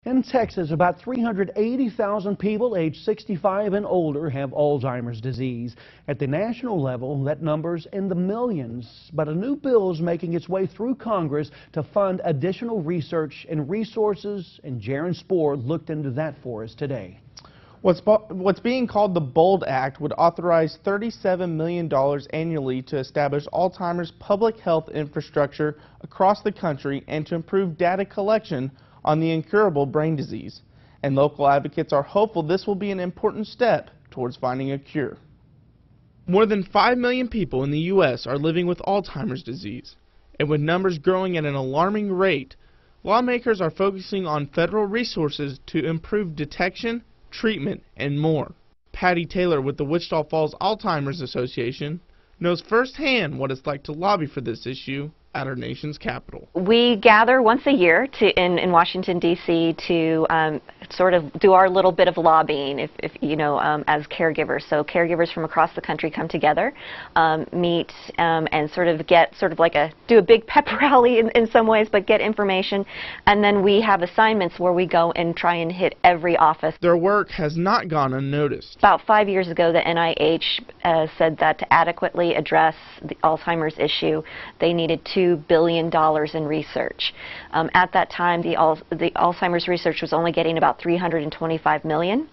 In Texas, about 380,000 people aged 65 and older have Alzheimer's disease. At the national level, that number's in the millions. But a new bill is making its way through Congress to fund additional research and resources, and Jaron Spohr looked into that for us today. What's being called the BOLD Act would authorize $37 million annually to establish Alzheimer's public health infrastructure across the country and to improve data collection on the incurable brain disease. And local advocates are hopeful this will be an important step towards finding a cure. More than 5 million people in the U.S. are living with Alzheimer's disease. And with numbers growing at an alarming rate, lawmakers are focusing on federal resources to improve detection, treatment, and more. Patty Taylor with the Wichita Falls Alzheimer's Association knows firsthand what it's like to lobby for this issue at our nation's capital. We gather once a year in Washington, D.C. to sort of do our little bit of lobbying, if you know, as caregivers. So caregivers from across the country come together, meet, and sort of get do a big pep rally in some ways, but get information. And then we have assignments where we go and try and hit every office. Their work has not gone unnoticed. About 5 years ago, the NIH said that to adequately address the Alzheimer's issue, they needed $2 billion in research. At that time, the Alzheimer's research was only getting about $325 million,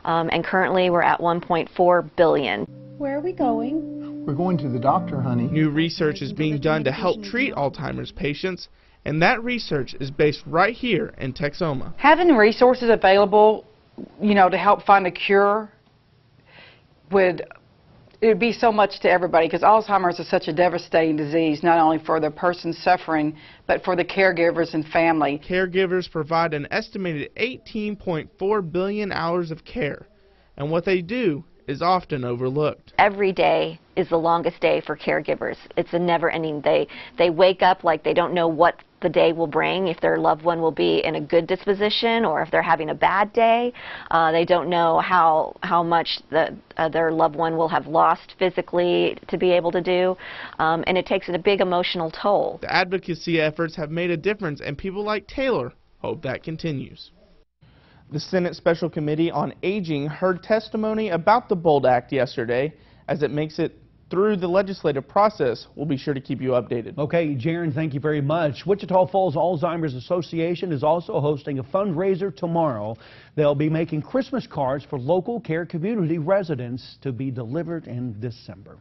and currently we're at $1.4 billion. Where are we going? We're going to the doctor, honey. New research is being done to help treat Alzheimer's patients, and that research is based right here in Texoma. Having resources available, you know, to help find a cure it would be so much to everybody, because Alzheimer's is such a devastating disease, not only for the person suffering, but for the caregivers and family. Caregivers provide an estimated 18.4 billion hours of care, and what they do is often overlooked. Every day is the longest day for caregivers. It's a never-ending day. They wake up like they don't know what the day will bring, if their loved one will be in a good disposition or if they're having a bad day. They don't know how much their loved one will have lost physically to be able to do, and it takes a big emotional toll. The advocacy efforts have made a difference, and people like Taylor hope that continues. The Senate Special Committee on Aging heard testimony about the BOLD Act yesterday. As it makes it through the legislative process, we'll be sure to keep you updated. Okay, Jaron, thank you very much. Wichita Falls Alzheimer's Association is also hosting a fundraiser tomorrow. They'll be making Christmas cards for local care community residents to be delivered in December.